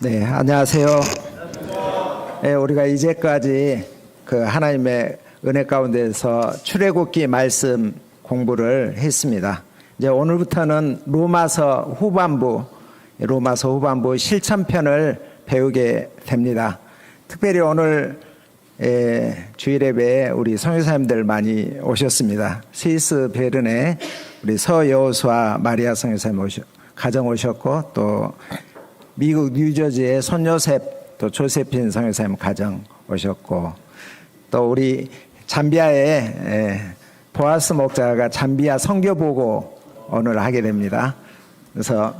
네, 안녕하세요. 네, 우리가 이제까지 그 하나님의 은혜 가운데서 출애굽기 말씀 공부를 했습니다. 이제 오늘부터는 로마서 후반부 실천편을 배우게 됩니다. 특별히 오늘 주일 예배에 우리 선교사님들 많이 오셨습니다. 스위스 베른에 우리 서여호수아 마리아 선교사님 가정 오셨고, 또 미국 뉴저지의 손요셉 또 조세핀 선교사님 가정 오셨고, 또 우리 잠비아의 보아스 목자가 잠비아 선교보고 오늘 하게 됩니다. 그래서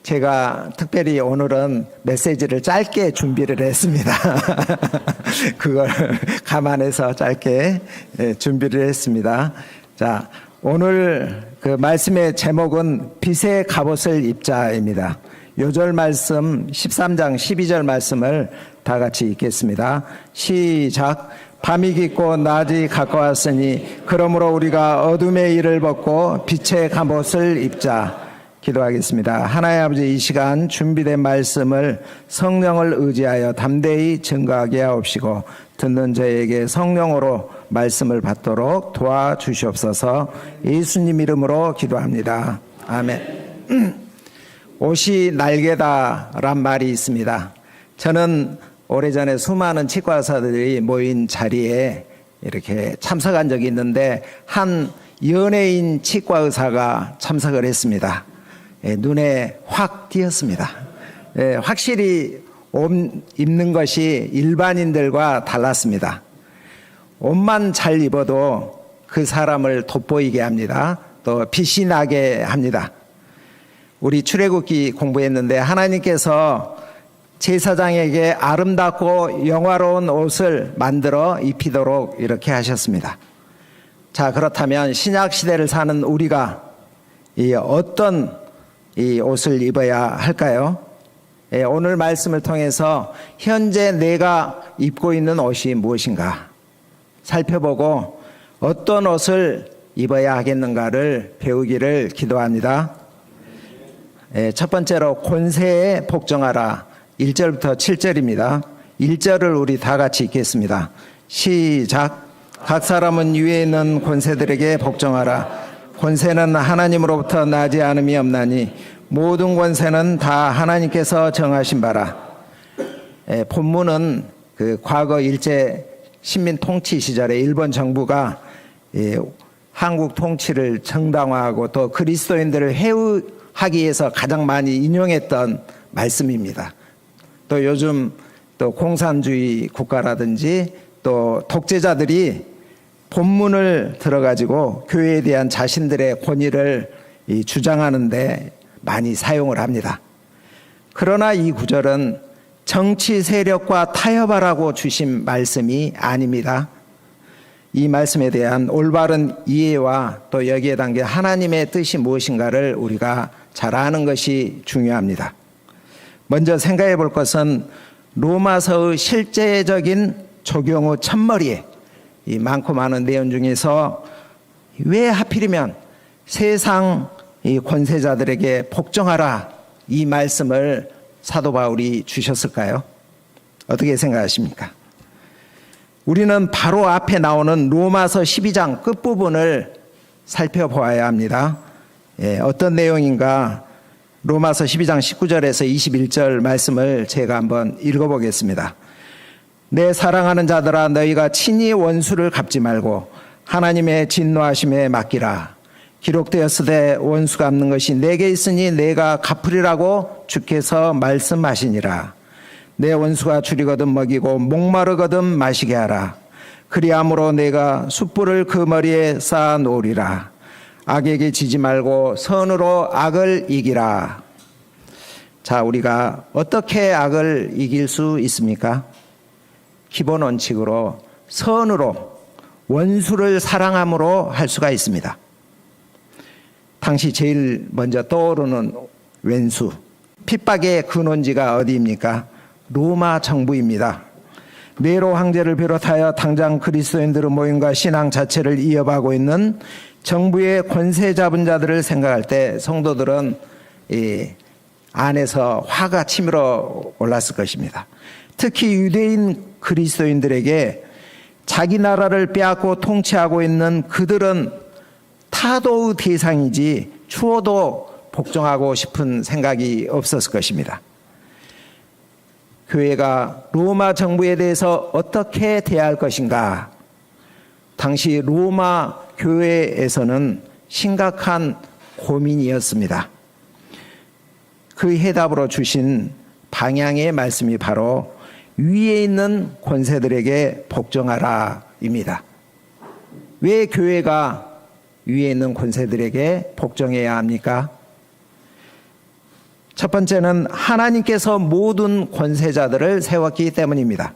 제가 특별히 오늘은 메시지를 짧게 준비를 했습니다. 그걸 감안해서 짧게 준비를 했습니다. 자, 오늘 그 말씀의 제목은 빛의 갑옷을 입자입니다. 요절 말씀 13장 12절 말씀을 다 같이 읽겠습니다. 시작. 밤이 깊고 낮이 가까웠으니 그러므로 우리가 어둠의 일을 벗고 빛의 갑옷을 입자. 기도하겠습니다. 하나님 아버지, 이 시간 준비된 말씀을 성령을 의지하여 담대히 증거하게 하옵시고, 듣는 저에게 성령으로 말씀을 받도록 도와주시옵소서. 예수님 이름으로 기도합니다. 아멘. 옷이 날개다란 말이 있습니다. 저는 오래전에 수많은 치과 의사들이 모인 자리에 이렇게 참석한 적이 있는데, 한 연예인 치과 의사가 참석을 했습니다. 눈에 확 띄었습니다. 확실히 옷 입는 것이 일반인들과 달랐습니다. 옷만 잘 입어도 그 사람을 돋보이게 합니다. 또 빛이 나게 합니다. 우리 출애굽기 공부했는데 하나님께서 제사장에게 아름답고 영화로운 옷을 만들어 입히도록 이렇게 하셨습니다. 자, 그렇다면 신약 시대를 사는 우리가 어떤 이 옷을 입어야 할까요? 오늘 말씀을 통해서 현재 내가 입고 있는 옷이 무엇인가 살펴보고 어떤 옷을 입어야 하겠는가를 배우기를 기도합니다. 첫 번째로 권세에 복종하라. 1절부터 7절입니다. 1절을 우리 다 같이 읽겠습니다. 시작. 각 사람은 위에 있는 권세들에게 복종하라. 권세는 하나님으로부터 나지 않음이 없나니 모든 권세는 다 하나님께서 정하신 바라. 본문은 그 과거 일제 식민 통치 시절에 일본 정부가 한국 통치를 정당화하고 또 그리스도인들을 해하기 위해서 가장 많이 인용했던 말씀입니다. 또 요즘 또 공산주의 국가라든지 또 독재자들이 본문을 들어가지고 교회에 대한 자신들의 권위를 주장하는데 많이 사용을 합니다. 그러나 이 구절은 정치 세력과 타협하라고 주신 말씀이 아닙니다. 이 말씀에 대한 올바른 이해와 또 여기에 담긴 하나님의 뜻이 무엇인가를 우리가 잘 아는 것이 중요합니다. 먼저 생각해 볼 것은 로마서의 실제적인 조경의 첫머리에 이 많고 많은 내용 중에서 왜 하필이면 세상 이 권세자들에게 복종하라 이 말씀을 사도 바울이 주셨을까요? 어떻게 생각하십니까? 우리는 바로 앞에 나오는 로마서 12장 끝부분을 살펴보아야 합니다. 어떤 내용인가? 로마서 12장 19절에서 21절 말씀을 제가 한번 읽어보겠습니다. 내 사랑하는 자들아, 너희가 친히 원수를 갚지 말고 하나님의 진노하심에 맡기라. 기록되었으되 원수 갚는 것이 내게 있으니 내가 갚으리라고 주께서 말씀하시니라. 내 원수가 줄이거든 먹이고 목마르거든 마시게 하라. 그리함으로 내가 숯불을 그 머리에 쌓아 놓으리라. 악에게 지지 말고 선으로 악을 이기라. 자, 우리가 어떻게 악을 이길 수 있습니까? 기본 원칙으로 선으로 원수를 사랑함으로 할 수가 있습니다. 당시 제일 먼저 떠오르는 왼수, 핍박의 근원지가 어디입니까? 로마 정부입니다. 네로 황제를 비롯하여 당장 그리스도인들의 모임과 신앙 자체를 이어가고 있는 정부의 권세 잡은 자들을 생각할 때 성도들은 안에서 화가 치밀어 올랐을 것입니다. 특히 유대인 그리스도인들에게 자기 나라를 빼앗고 통치하고 있는 그들은 타도의 대상이지 추호도 복종하고 싶은 생각이 없었을 것입니다. 교회가 로마 정부에 대해서 어떻게 대할 것인가? 당시 로마 교회에서는 심각한 고민이었습니다. 그 해답으로 주신 방향의 말씀이 바로 위에 있는 권세들에게 복종하라입니다. 왜 교회가 위에 있는 권세들에게 복종해야 합니까? 첫 번째는 하나님께서 모든 권세자들을 세웠기 때문입니다.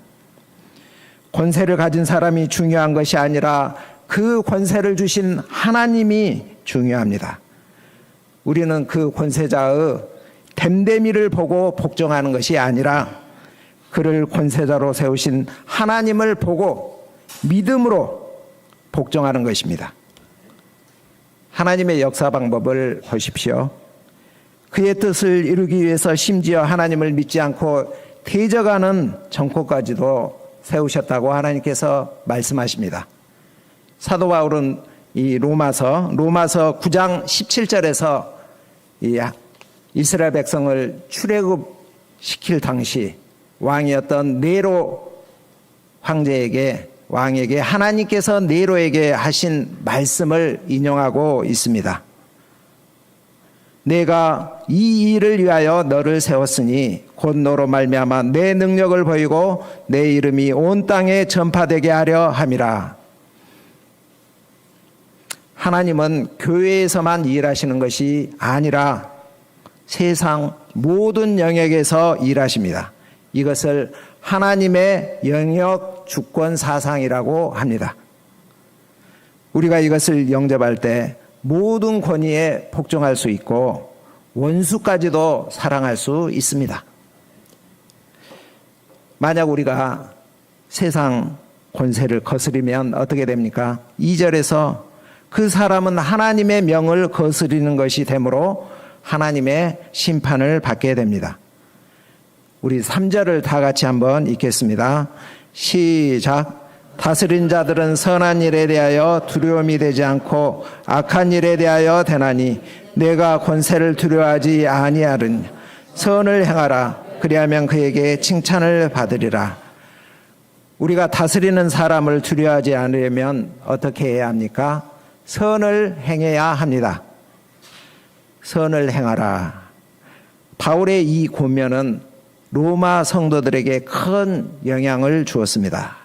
권세를 가진 사람이 중요한 것이 아니라 그 권세를 주신 하나님이 중요합니다. 우리는 그 권세자의 됨됨이를 보고 복종하는 것이 아니라 그를 권세자로 세우신 하나님을 보고 믿음으로 복종하는 것입니다. 하나님의 역사 방법을 보십시오. 그의 뜻을 이루기 위해서 심지어 하나님을 믿지 않고 대적하는 정권까지도 세우셨다고 하나님께서 말씀하십니다. 사도 바울은 이 로마서 9장 17절에서 이 이스라엘 백성을 출애굽시킬 당시 왕이었던 네로 왕에게 하나님께서 네로에게 하신 말씀을 인용하고 있습니다. 내가 이 일을 위하여 너를 세웠으니 곧 너로 말미암아 내 능력을 보이고 내 이름이 온 땅에 전파되게 하려 함이라. 하나님은 교회에서만 일하시는 것이 아니라 세상 모든 영역에서 일하십니다. 이것을 하나님의 영역 주권 사상이라고 합니다. 우리가 이것을 영접할 때 모든 권위에 복종할 수 있고 원수까지도 사랑할 수 있습니다. 만약 우리가 세상 권세를 거스리면 어떻게 됩니까? 2절에서 그 사람은 하나님의 명을 거스리는 것이 되므로 하나님의 심판을 받게 됩니다. 우리 3절을 다 같이 한번 읽겠습니다. 시작. 다스린 자들은 선한 일에 대하여 두려움이 되지 않고 악한 일에 대하여 되나니 내가 권세를 두려워하지 아니하느냐. 선을 행하라. 그리하면 그에게 칭찬을 받으리라. 우리가 다스리는 사람을 두려워하지 않으려면 어떻게 해야 합니까? 선을 행해야 합니다. 선을 행하라. 바울의 이 권면은 로마 성도들에게 큰 영향을 주었습니다.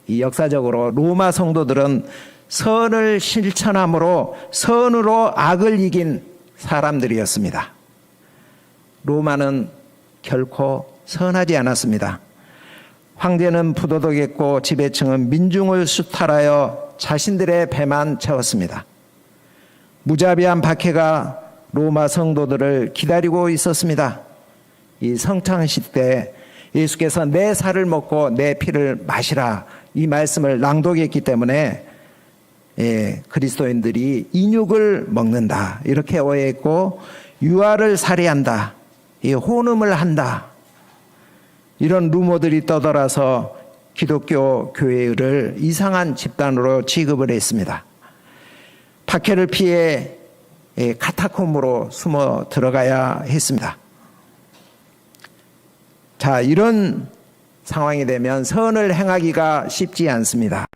이 역사적으로 로마 성도들은 선을 실천함으로 선으로 악을 이긴 사람들이었습니다. 로마는 결코 선하지 않았습니다. 황제는 부도덕했고 지배층은 민중을 수탈하여 자신들의 배만 채웠습니다. 무자비한 박해가 로마 성도들을 기다리고 있었습니다. 이 성찬식 때 예수께서 내 살을 먹고 내 피를 마시라 이 말씀을 낭독했기 때문에 그리스도인들이 인육을 먹는다 이렇게 오해했고 유아를 살해한다, 혼음을 한다 이런 루머들이 떠돌아서 기독교 교회를 이상한 집단으로 취급을 했습니다. 박해를 피해 카타콤으로 숨어 들어가야 했습니다. 자, 이런 상황이 되면 선을 행하기가 쉽지 않습니다.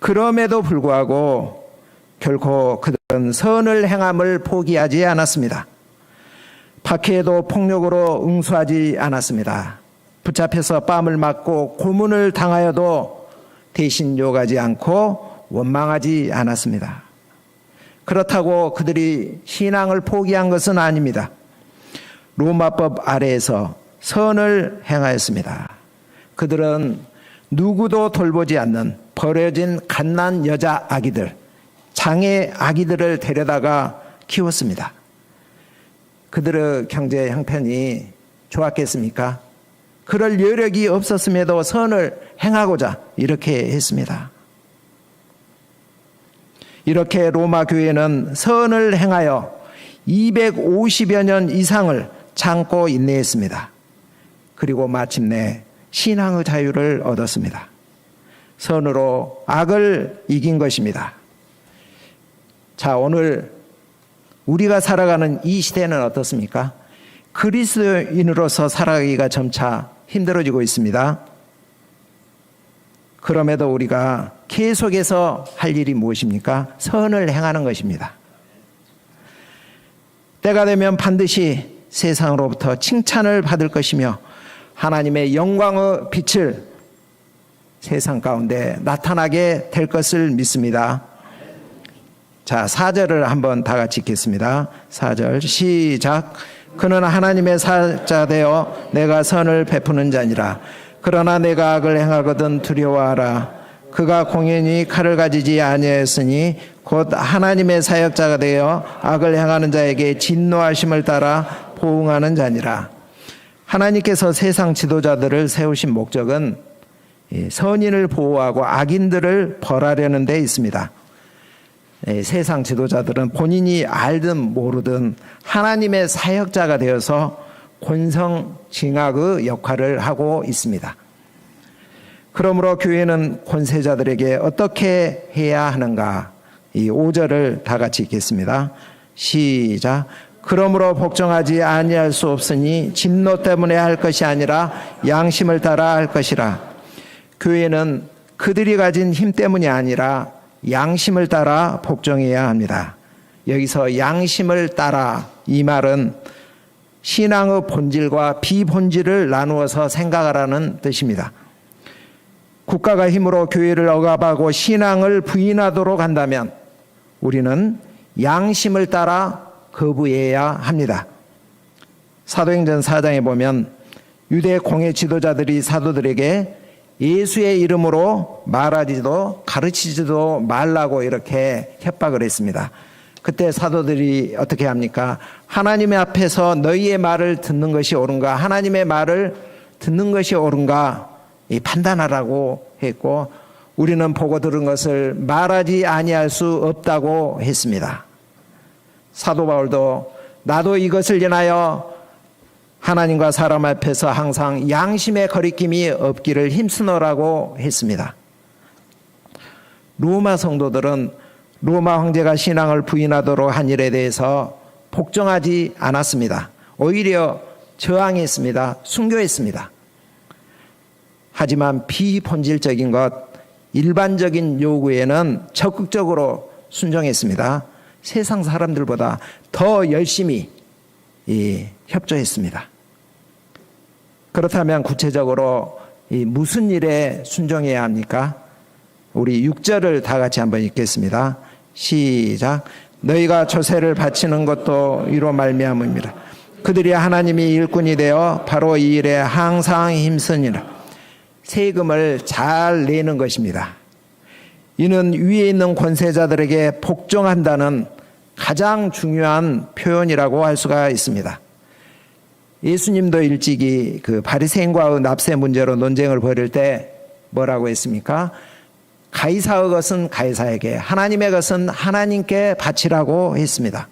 그럼에도 불구하고 결코 그들은 선을 행함을 포기하지 않았습니다. 박해에도 폭력으로 응수하지 않았습니다. 붙잡혀서 뺨을 맞고 고문을 당하여도 대신 욕하지 않고 원망하지 않았습니다. 그렇다고 그들이 신앙을 포기한 것은 아닙니다. 로마법 아래에서 선을 행하였습니다. 그들은 누구도 돌보지 않는 버려진 갓난 여자 아기들, 장애 아기들을 데려다가 키웠습니다. 그들의 경제 형편이 좋았겠습니까? 그럴 여력이 없었음에도 선을 행하고자 이렇게 했습니다. 이렇게 로마 교회는 선을 행하여 250여 년 이상을 참고 인내했습니다. 그리고 마침내 신앙의 자유를 얻었습니다. 선으로 악을 이긴 것입니다. 자, 오늘 우리가 살아가는 이 시대는 어떻습니까? 그리스도인으로서 살아가기가 점차 힘들어지고 있습니다. 그럼에도 우리가 계속해서 할 일이 무엇입니까? 선을 행하는 것입니다. 때가 되면 반드시 세상으로부터 칭찬을 받을 것이며 하나님의 영광의 빛을 세상 가운데 나타나게 될 것을 믿습니다. 자, 4절을 한번 다 같이 읽겠습니다. 4절 시작. 그는 하나님의 사자 되어 내가 선을 베푸는 자니라. 그러나 내가 악을 행하거든 두려워하라. 그가 공연히 칼을 가지지 아니하였으니 곧 하나님의 사역자가 되어 악을 행하는 자에게 진노하심을 따라 보응하는 자니라. 하나님께서 세상 지도자들을 세우신 목적은 선인을 보호하고 악인들을 벌하려는 데 있습니다. 세상 지도자들은 본인이 알든 모르든 하나님의 사역자가 되어서 권성징악의 역할을 하고 있습니다. 그러므로 교회는 권세자들에게 어떻게 해야 하는가? 이 5절을 다 같이 읽겠습니다. 시작. 그러므로 복종하지 아니할 수 없으니 진노 때문에 할 것이 아니라 양심을 따라 할 것이라. 교회는 그들이 가진 힘 때문이 아니라 양심을 따라 복종해야 합니다. 여기서 양심을 따라 이 말은 신앙의 본질과 비본질을 나누어서 생각하라는 뜻입니다. 국가가 힘으로 교회를 억압하고 신앙을 부인하도록 한다면 우리는 양심을 따라 거부해야 합니다. 사도행전 4장에 보면 유대 공회 지도자들이 사도들에게 예수의 이름으로 말하지도 가르치지도 말라고 이렇게 협박을 했습니다. 그때 사도들이 어떻게 합니까? 하나님의 앞에서 너희의 말을 듣는 것이 옳은가? 하나님의 말을 듣는 것이 옳은가? 판단하라고 했고 우리는 보고 들은 것을 말하지 아니할 수 없다고 했습니다. 사도 바울도 나도 이것을 인하여 하나님과 사람 앞에서 항상 양심의 거리낌이 없기를 힘쓰노라고 했습니다. 로마 성도들은 로마 황제가 신앙을 부인하도록 한 일에 대해서 복종하지 않았습니다. 오히려 저항했습니다. 순교했습니다. 하지만 비본질적인 것, 일반적인 요구에는 적극적으로 순종했습니다. 세상 사람들보다 더 열심히 협조했습니다. 그렇다면 구체적으로 무슨 일에 순종해야 합니까? 우리 6절을 다 같이 한번 읽겠습니다. 시작. 너희가 조세를 바치는 것도 이로 말미암음이라. 그들이 하나님이 일꾼이 되어 바로 이 일에 항상 힘쓰니라. 세금을 잘 내는 것입니다. 이는 위에 있는 권세자들에게 복종한다는 가장 중요한 표현이라고 할 수가 있습니다. 예수님도 일찍이 그 바리새인과의 납세 문제로 논쟁을 벌일 때 뭐라고 했습니까? 가이사의 것은 가이사에게, 하나님의 것은 하나님께 바치라고 했습니다.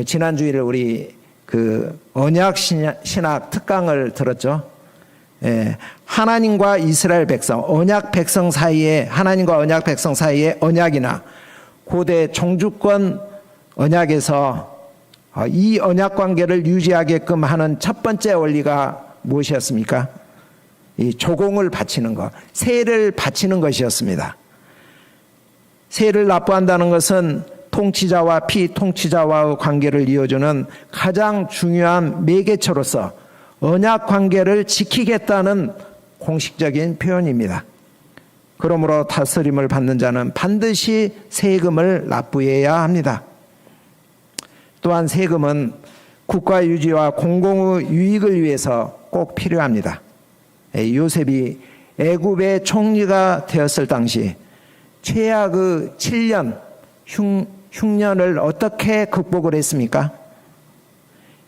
지난 주일에 우리 그 언약 신학 특강을 들었죠. 하나님과 이스라엘 백성, 언약 백성 사이에, 하나님과 언약 백성 사이에 언약이나 고대 종주권 언약에서 이 언약 관계를 유지하게끔 하는 첫 번째 원리가 무엇이었습니까? 이 조공을 바치는 것, 세를 바치는 것이었습니다. 세를 납부한다는 것은 통치자와 피통치자와의 관계를 이어주는 가장 중요한 매개체로서 언약 관계를 지키겠다는 공식적인 표현입니다. 그러므로 다스림을 받는 자는 반드시 세금을 납부해야 합니다. 또한 세금은 국가 유지와 공공의 유익을 위해서 꼭 필요합니다. 요셉이 애굽의 총리가 되었을 당시 최악의 7년 흉년을 어떻게 극복을 했습니까?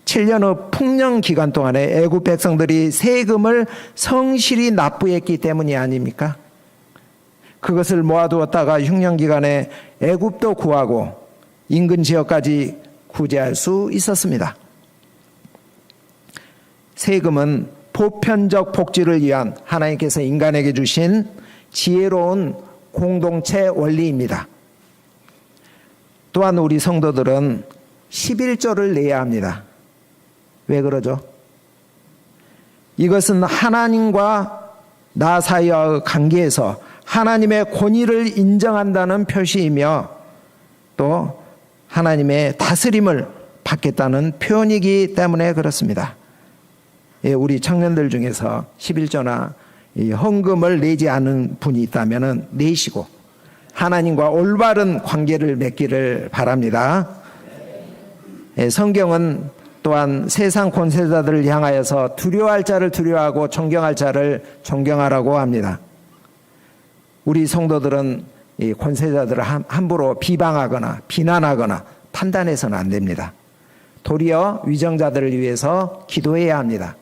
7년의 풍년 기간 동안에 애굽 백성들이 세금을 성실히 납부했기 때문이 아닙니까? 그것을 모아두었다가 흉년 기간에 애굽도 구하고 인근 지역까지 구제할 수 있었습니다. 세금은 보편적 복지를 위한 하나님께서 인간에게 주신 지혜로운 공동체 원리입니다. 또한 우리 성도들은 11조를 내야 합니다. 왜 그러죠? 이것은 하나님과 나 사이의 관계에서 하나님의 권위를 인정한다는 표시이며 또 하나님의 다스림을 받겠다는 표현이기 때문에 그렇습니다. 우리 청년들 중에서 11조나 헌금을 내지 않은 분이 있다면 내시고 하나님과 올바른 관계를 맺기를 바랍니다. 성경은 또한 세상 권세자들을 향하여서 두려워할 자를 두려워하고 존경할 자를 존경하라고 합니다. 우리 성도들은 이 권세자들을 함부로 비방하거나 비난하거나 판단해서는 안 됩니다. 도리어 위정자들을 위해서 기도해야 합니다.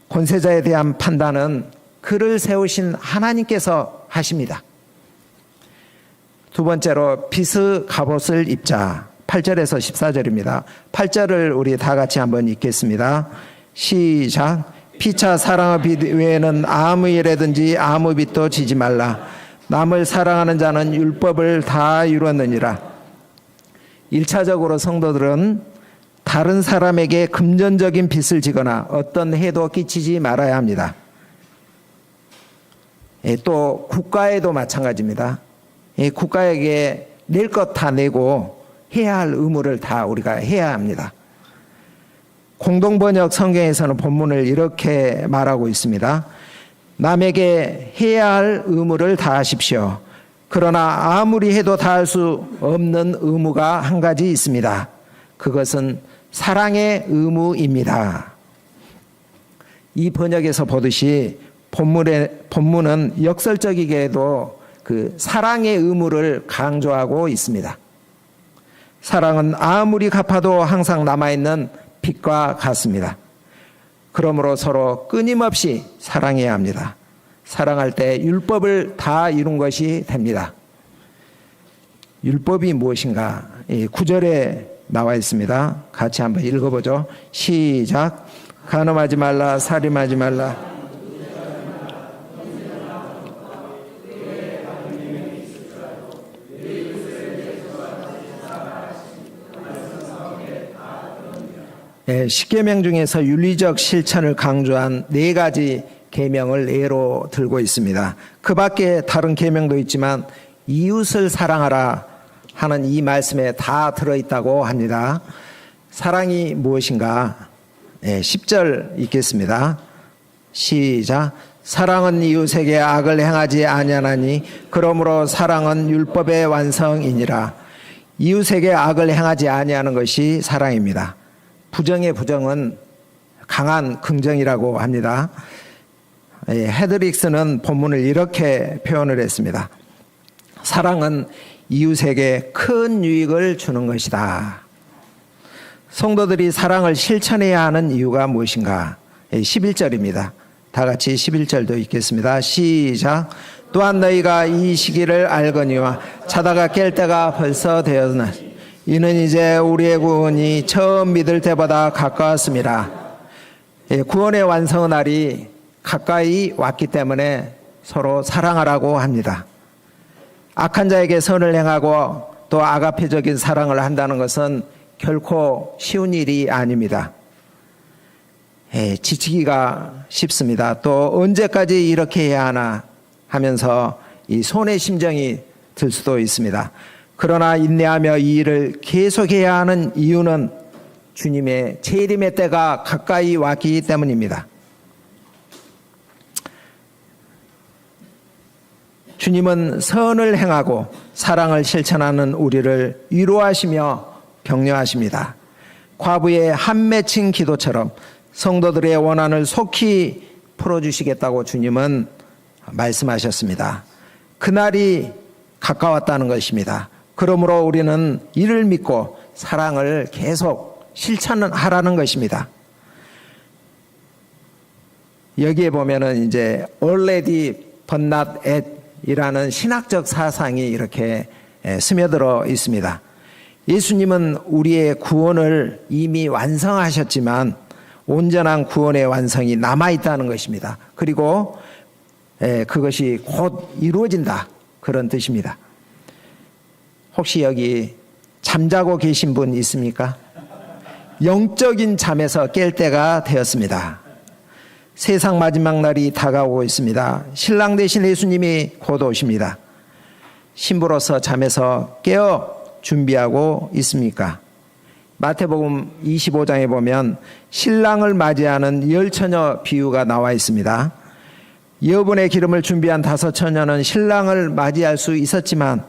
권세자에 대한 판단은 그를 세우신 하나님께서 하십니다. 두 번째로 빚의 갑옷을 입자. 8절에서 14절입니다. 8절을 우리 다 같이 한번 읽겠습니다. 시작. 피차 사랑의 빚 외에는 아무 일에든지 아무 빚도 지지 말라. 남을 사랑하는 자는 율법을 다 이루었느니라. 1차적으로 성도들은 다른 사람에게 금전적인 빚을 지거나 어떤 해도 끼치지 말아야 합니다. 또 국가에도 마찬가지입니다. 국가에게 낼 것 다 내고 해야 할 의무를 다 우리가 해야 합니다. 공동번역 성경에서는 본문을 이렇게 말하고 있습니다. 남에게 해야 할 의무를 다하십시오. 그러나 아무리 해도 다할 수 없는 의무가 한 가지 있습니다. 그것은 사랑의 의무입니다. 이 번역에서 보듯이 본문은 역설적이게도 그 사랑의 의무를 강조하고 있습니다. 사랑은 아무리 갚아도 항상 남아있는 빚과 같습니다. 그러므로 서로 끊임없이 사랑해야 합니다. 사랑할 때 율법을 다 이룬 것이 됩니다. 율법이 무엇인가? 9절에 나와 있습니다. 같이 한번 읽어보죠. 시작. 간음하지 말라, 살인하지 말라. 십계명 중에서 윤리적 실천을 강조한 4가지 계명을 예로 들고 있습니다. 그 밖에 다른 계명도 있지만 이웃을 사랑하라 하는 이 말씀에 다 들어있다고 합니다. 사랑이 무엇인가? 10절 읽겠습니다. 시작. 사랑은 이웃에게 악을 행하지 아니하나니 그러므로 사랑은 율법의 완성이니라. 이웃에게 악을 행하지 아니하는 것이 사랑입니다. 부정의 부정은 강한 긍정이라고 합니다. 헤드릭스는 본문을 이렇게 표현을 했습니다. 사랑은 이웃에게 큰 유익을 주는 것이다. 성도들이 사랑을 실천해야 하는 이유가 무엇인가? 11절입니다. 다 같이 11절도 읽겠습니다. 시작. 또한 너희가 이 시기를 알거니와 자다가 깰 때가 벌써 되었으나 이는 이제 우리의 구원이 처음 믿을 때보다 가까웠습니다. 구원의 완성의 날이 가까이 왔기 때문에 서로 사랑하라고 합니다. 악한 자에게 선을 행하고 또 아가페적인 사랑을 한다는 것은 결코 쉬운 일이 아닙니다. 지치기가 쉽습니다. 또 언제까지 이렇게 해야 하나 하면서 이 손의 심정이 들 수도 있습니다. 그러나 인내하며 이 일을 계속해야 하는 이유는 주님의 재림의 때가 가까이 왔기 때문입니다. 주님은 선을 행하고 사랑을 실천하는 우리를 위로하시며 격려하십니다. 과부의 한 맺힌 기도처럼 성도들의 원한을 속히 풀어주시겠다고 주님은 말씀하셨습니다. 그날이 가까웠다는 것입니다. 그러므로 우리는 이를 믿고 사랑을 계속 실천하라는 것입니다. 여기에 보면은 이제 already but not yet 이라는 신학적 사상이 이렇게 스며들어 있습니다. 예수님은 우리의 구원을 이미 완성하셨지만 온전한 구원의 완성이 남아있다는 것입니다. 그리고 그것이 곧 이루어진다, 그런 뜻입니다. 혹시 여기 잠자고 계신 분 있습니까? 영적인 잠에서 깰 때가 되었습니다. 세상 마지막 날이 다가오고 있습니다. 신랑 되신 예수님이 곧 오십니다. 신부로서 잠에서 깨어 준비하고 있습니까? 마태복음 25장에 보면 신랑을 맞이하는 10처녀 비유가 나와 있습니다. 여분의 기름을 준비한 5처녀는 신랑을 맞이할 수 있었지만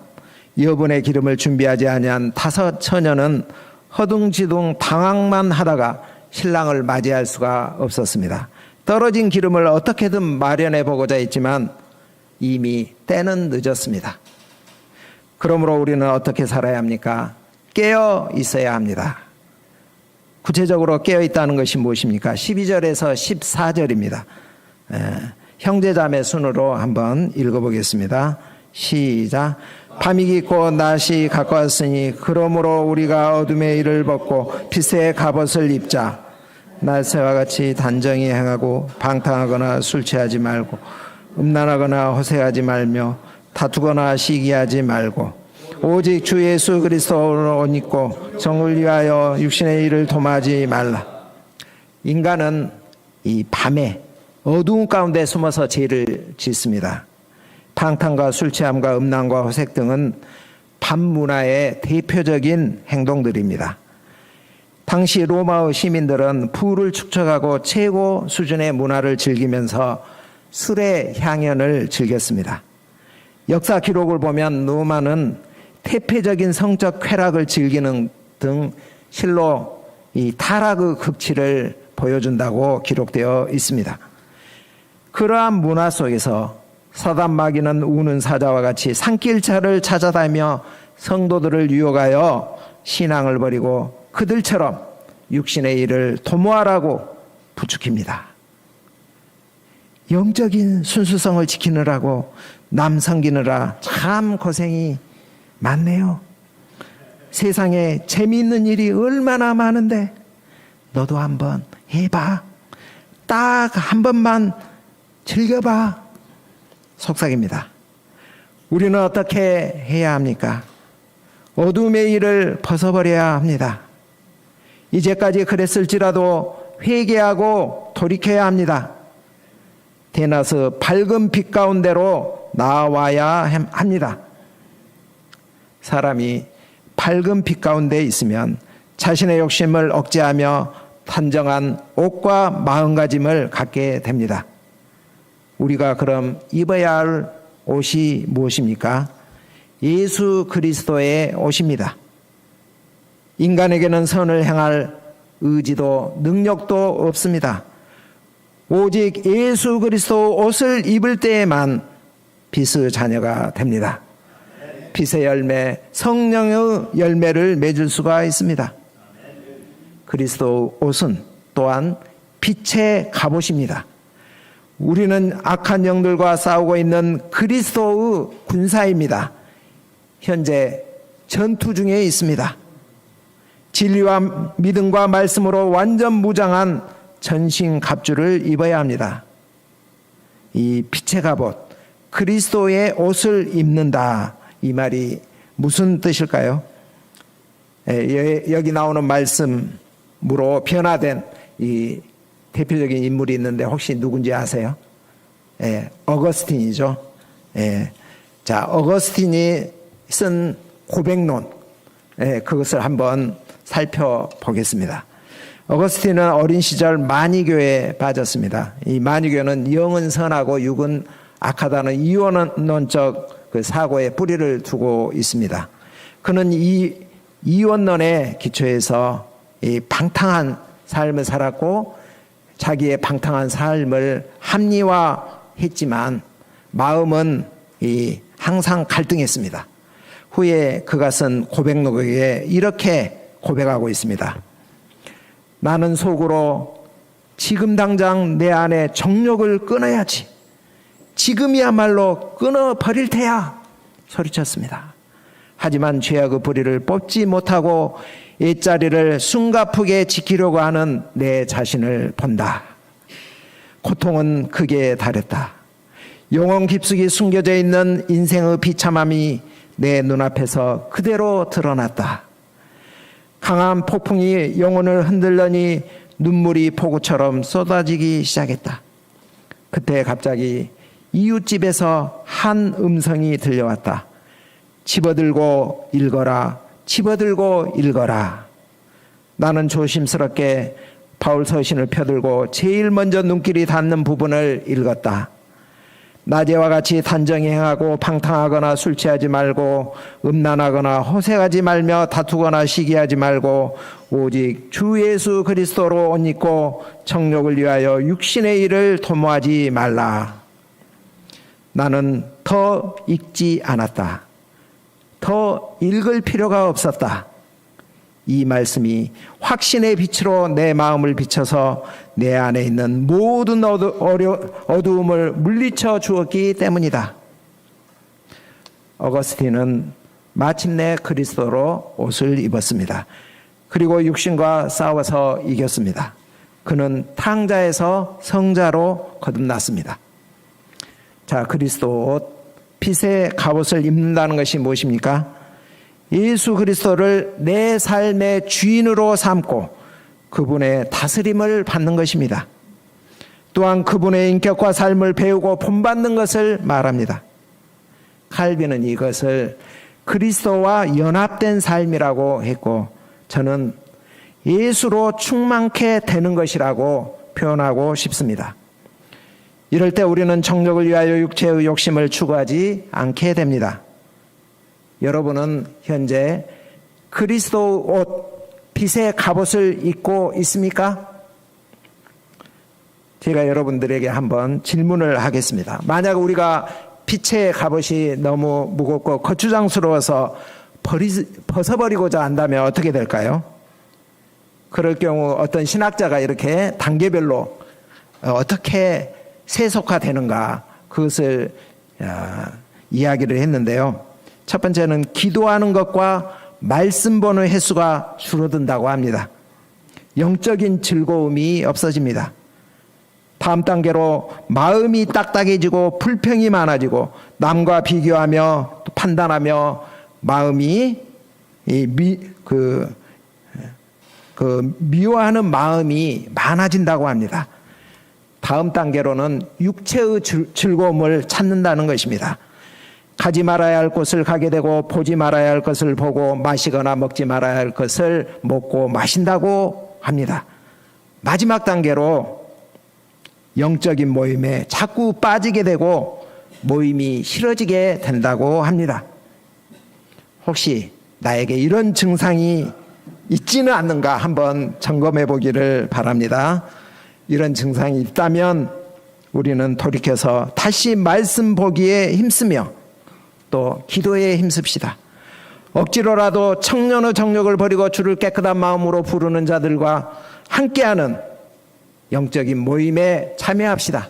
여분의 기름을 준비하지 아니한 5처녀는 허둥지둥 방황만 하다가 신랑을 맞이할 수가 없었습니다. 떨어진 기름을 어떻게든 마련해 보고자 했지만 이미 때는 늦었습니다. 그러므로 우리는 어떻게 살아야 합니까? 깨어 있어야 합니다. 구체적으로 깨어 있다는 것이 무엇입니까? 12절에서 14절입니다. 형제자매 순으로 한번 읽어보겠습니다. 시작. 밤이 깊고 낮이 가까웠으니 그러므로 우리가 어둠의 일을 벗고 빛의 갑옷을 입자. 날새와 같이 단정히 행하고 방탕하거나 술 취하지 말고 음란하거나 허세하지 말며 다투거나 시기하지 말고 오직 주 예수 그리스도로 옷 입고 정을 위하여 육신의 일을 도마지 말라. 인간은 이 밤에 어두운 가운데 숨어서 죄를 짓습니다. 방탕과 술 취함과 음란과 호색 등은 밤 문화의 대표적인 행동들입니다. 당시 로마의 시민들은 부를 축적하고 최고 수준의 문화를 즐기면서 술의 향연을 즐겼습니다. 역사 기록을 보면 로마는 태폐적인 성적 쾌락을 즐기는 등 실로 이 타락의 극치를 보여준다고 기록되어 있습니다. 그러한 문화 속에서 사단 마귀는 우는 사자와 같이 산길차를 찾아다니며 성도들을 유혹하여 신앙을 버리고 그들처럼 육신의 일을 도모하라고 부추깁니다. 영적인 순수성을 지키느라고 남 섬기느라 참 고생이 많네요. 세상에 재미있는 일이 얼마나 많은데 너도 한번 해봐. 딱 한 번만 즐겨봐. 속삭입니다. 우리는 어떻게 해야 합니까? 어둠의 일을 벗어버려야 합니다. 이제까지 그랬을지라도 회개하고 돌이켜야 합니다. 대낮의 밝은 빛 가운데로 나와야 합니다. 사람이 밝은 빛 가운데 있으면 자신의 욕심을 억제하며 단정한 옷과 마음가짐을 갖게 됩니다. 우리가 그럼 입어야 할 옷이 무엇입니까? 예수 그리스도의 옷입니다. 인간에게는 선을 행할 의지도 능력도 없습니다. 오직 예수 그리스도 옷을 입을 때에만 빛의 자녀가 됩니다. 빛의 열매, 성령의 열매를 맺을 수가 있습니다. 그리스도 옷은 또한 빛의 갑옷입니다. 우리는 악한 영들과 싸우고 있는 그리스도의 군사입니다. 현재 전투 중에 있습니다. 진리와 믿음과 말씀으로 완전 무장한 전신 갑주를 입어야 합니다. 이 빛의 갑옷, 그리스도의 옷을 입는다. 이 말이 무슨 뜻일까요? 여기 나오는 말씀으로 변화된 이 대표적인 인물이 있는데 혹시 누군지 아세요? 어거스틴이죠. 자, 어거스틴이 쓴 고백론, 그것을 한번 살펴보겠습니다. 어거스틴은 어린 시절 마니교에 빠졌습니다. 이 마니교는 영은 선하고 육은 악하다는 이원론적 그 사고에 뿌리를 두고 있습니다. 그는 이 이원론에 기초해서 이 방탕한 삶을 살았고 자기의 방탕한 삶을 합리화했지만 마음은 항상 갈등했습니다. 후에 그가 쓴 고백록에 이렇게 고백하고 있습니다. 나는 속으로 지금 당장 내 안에 정욕을 끊어야지. 지금이야말로 끊어버릴 테야. 소리쳤습니다. 하지만 죄악의 뿌리를 뽑지 못하고 일자리를 숨가쁘게 지키려고 하는 내 자신을 본다. 고통은 극에 달했다. 영혼 깊숙이 숨겨져 있는 인생의 비참함이 내 눈앞에서 그대로 드러났다. 강한 폭풍이 영혼을 흔들더니 눈물이 폭우처럼 쏟아지기 시작했다. 그때 갑자기 이웃집에서 한 음성이 들려왔다. 집어들고 읽어라. 집어들고 읽어라. 나는 조심스럽게 바울 서신을 펴들고 제일 먼저 눈길이 닿는 부분을 읽었다. 낮에와 같이 단정히 행하고 방탕하거나 술 취하지 말고 음란하거나 호색하지 말며 다투거나 시기하지 말고 오직 주 예수 그리스도로 옷 입고 정욕을 위하여 육신의 일을 도모하지 말라. 나는 더 읽지 않았다. 더 읽을 필요가 없었다. 이 말씀이 확신의 빛으로 내 마음을 비춰서 내 안에 있는 모든 어두움을 물리쳐 주었기 때문이다. 어거스틴은 마침내 그리스도로 옷을 입었습니다. 그리고 육신과 싸워서 이겼습니다. 그는 탕자에서 성자로 거듭났습니다. 자, 그리스도 옷, 빛의 갑옷을 입는다는 것이 무엇입니까? 예수 그리스도를 내 삶의 주인으로 삼고 그분의 다스림을 받는 것입니다. 또한 그분의 인격과 삶을 배우고 본받는 것을 말합니다. 칼빈은 이것을 그리스도와 연합된 삶이라고 했고, 저는 예수로 충만케 되는 것이라고 표현하고 싶습니다. 이럴 때 우리는 정욕을 위하여 육체의 욕심을 추구하지 않게 됩니다. 여러분은 현재 그리스도 옷, 빛의 갑옷을 입고 있습니까? 제가 여러분들에게 한번 질문을 하겠습니다. 만약 우리가 빛의 갑옷이 너무 무겁고 거추장스러워서 벗어버리고자 한다면 어떻게 될까요? 그럴 경우 어떤 신학자가 이렇게 단계별로 어떻게 세속화되는가, 그것을 이야기를 했는데요. 첫 번째는 기도하는 것과 말씀 보는 횟수가 줄어든다고 합니다. 영적인 즐거움이 없어집니다. 다음 단계로 마음이 딱딱해지고 불평이 많아지고 남과 비교하며 또 판단하며 마음이 미워하는 마음이 많아진다고 합니다. 다음 단계로는 육체의 즐거움을 찾는다는 것입니다. 가지 말아야 할 곳을 가게 되고 보지 말아야 할 것을 보고 마시거나 먹지 말아야 할 것을 먹고 마신다고 합니다. 마지막 단계로 영적인 모임에 자꾸 빠지게 되고 모임이 싫어지게 된다고 합니다. 혹시 나에게 이런 증상이 있지는 않는가 한번 점검해 보기를 바랍니다. 이런 증상이 있다면 우리는 돌이켜서 다시 말씀 보기에 힘쓰며 또 기도에 힘씁시다. 억지로라도 청년의 정욕을 버리고 주를 깨끗한 마음으로 부르는 자들과 함께하는 영적인 모임에 참여합시다.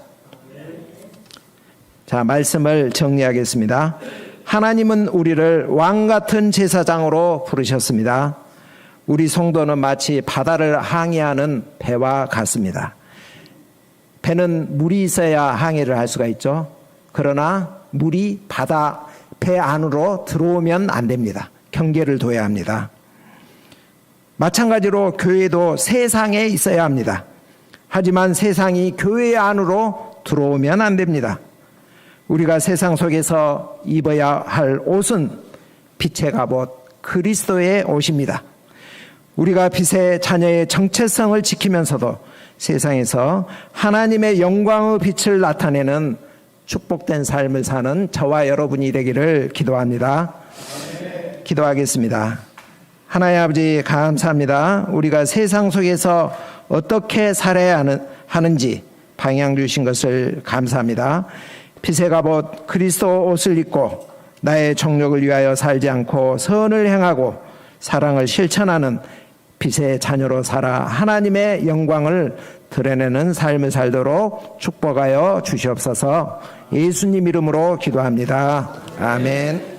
자, 말씀을 정리하겠습니다. 하나님은 우리를 왕같은 제사장으로 부르셨습니다. 우리 성도는 마치 바다를 항해하는 배와 같습니다. 배는 물이 있어야 항해를 할 수가 있죠. 그러나 물이 배 안으로 들어오면 안 됩니다. 경계를 둬야 합니다. 마찬가지로 교회도 세상에 있어야 합니다. 하지만 세상이 교회 안으로 들어오면 안 됩니다. 우리가 세상 속에서 입어야 할 옷은 빛의 갑옷, 그리스도의 옷입니다. 우리가 빛의 자녀의 정체성을 지키면서도 세상에서 하나님의 영광의 빛을 나타내는 축복된 삶을 사는 저와 여러분이 되기를 기도합니다. 기도하겠습니다. 하나님 아버지, 감사합니다. 우리가 세상 속에서 어떻게 살아야 하는지 방향 주신 것을 감사합니다. 빛의 갑옷 그리스도 옷을 입고 나의 정욕을 위하여 살지 않고 선을 행하고 사랑을 실천하는 빛의 자녀로 살아 하나님의 영광을 드러내는 삶을 살도록 축복하여 주시옵소서. 예수님 이름으로 기도합니다. 아멘.